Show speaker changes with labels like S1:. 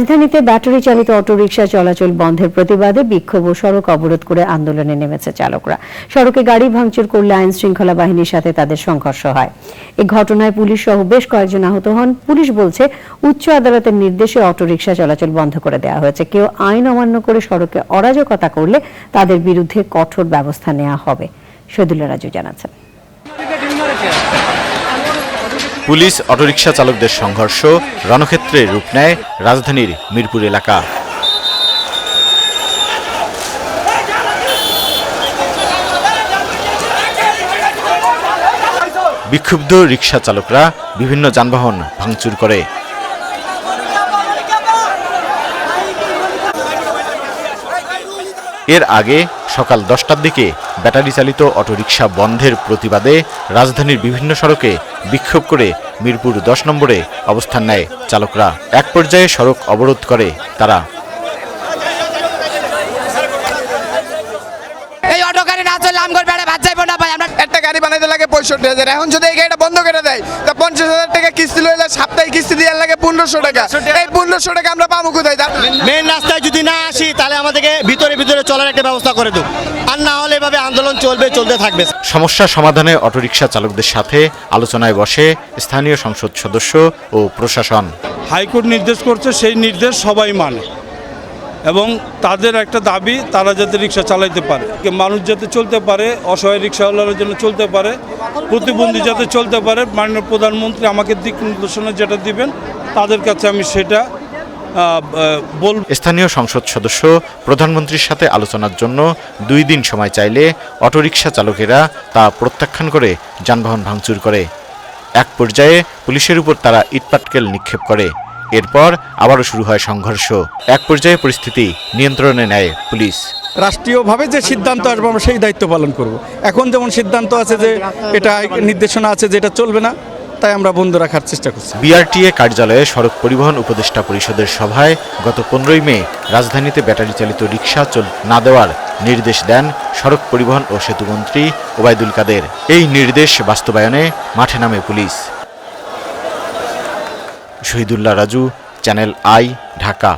S1: রাজধানীতে ব্যাটারি চালিত অটোরিকশা চলাচল বন্ধের প্রতিবাদে বিক্ষোভ ও সড়ক অবরোধ করে আন্দোলনে নেমেছে চালকরা। সড়কে গাড়ি ভাঙচুর করলে আইন শৃঙ্খলা বাহিনীর সাথে তাদের সংঘর্ষ হয়। এই ঘটনায় পুলিশ সহ বেশ কয়েকজন আহত হন। পুলিশ বলছে, উচ্চ আদালতের নির্দেশে অটোরিকশা চলাচল বন্ধ করে দেওয়া হয়েছে। কেউ আইন অমান্য করে সড়কে অরাজকতা করলে তাদের বিরুদ্ধে কঠোর ব্যবস্থা নেওয়া হবে। শহীদুল্লাহ রাজু জানাচ্ছেন।
S2: পুলিশ অটোরিকশা চালকদের সংঘর্ষ রণক্ষেত্রে রূপ নেয় রাজধানীর মিরপুর এলাকা। বিক্ষুব্ধ রিকশা চালকরা বিভিন্ন যানবাহন ভাঙচুর করে। এর আগে সকাল 10টার দিকে ব্যাটারি চালিত অটোরিকশা বন্ধের প্রতিবাদে রাজধানীর বিভিন্ন সড়কে বিক্ষোভ করে মিরপুর 10 নম্বরে অবস্থান নেয় চালকরা। এক পর্যায়ে সড়ক অবরোধ করে তারা।
S3: এই অটো গাড়ি না চললে আমগর বেড়ে ভাত যাইবো না ভাই। আমরা একটা গাড়ি বানাইতে লাগে 65,000, এখন যদি এই গাড়িটা বন্ধ করে দেয় তা 50,000 টাকা কিস্তি লইলে সাপ্তাহিক কিস্তি দেওয়ার লাগে 1500 টাকা। এই 1500 টাকা আমরা পাবো কোথায়?
S4: মেন রাস্তায় যদি না আসি তাহলে আমাদেরকে ভিতরে ভিতরে চলার একটা ব্যবস্থা করে দেব, আর না হলে এভাবে আন্দোলন চলতে থাকবে।
S2: সমস্যা সমাধানে অটোরিকশা চালকদের সাথে আলোচনায় বসে স্থানীয় সংসদ সদস্য ও প্রশাসন।
S5: হাইকোর্ট নির্দেশ করছে, সেই নির্দেশ সবাই মানে এবং তাদের একটা দাবি তারা যাতে রিক্সা চালাইতে পারে, মানুষ যাতে চলতে পারে, অসহায় রিক্সাওয়ালার জন্য চলতে পারে, প্রতিবন্ধী যাতে চলতে পারে। মাননীয় প্রধানমন্ত্রী আমাকে দিক নির্দেশনা যেটা দিবেন তাদের কাছে আমি সেটা বলব।
S2: স্থানীয় সংসদ সদস্য প্রধানমন্ত্রীর সাথে আলোচনার জন্য 2 দিন সময় চাইলে অটোরিকশা চালকেরা তা প্রত্যাখ্যান করে যানবাহন ভাঙচুর করে। এক পর্যায়ে পুলিশের উপর তারা ইটপাটকেল নিক্ষেপ করে। এরপর আবারও শুরু হয় সংঘর্ষ। এক পর্যায়ে পরিস্থিতি নিয়ন্ত্রণে নেয় পুলিশ।
S6: রাষ্ট্রীয়ভাবে যে সিদ্ধান্ত আসবে আমরা সেই দায়িত্ব পালন করব। এখন যেমন সিদ্ধান্ত আছে যে এটা নির্দেশনা আছে যে এটা চলবে না, তাই আমরা বন্ধ রাখার চেষ্টা করছি।
S2: বিআরটিএ কার্যালয়ে সড়ক পরিবহন উপদেষ্টা পরিষদের সভায় গত 15ই মে রাজধানীতে ব্যাটারি চালিত রিকশা না দেওয়ার নির্দেশ দেন সড়ক পরিবহন ও সেতুমন্ত্রী ওবায়দুল কাদের। এই নির্দেশ বাস্তবায়নে মাঠে নামে police. Shahidullah Raju, channel I, Dhaka.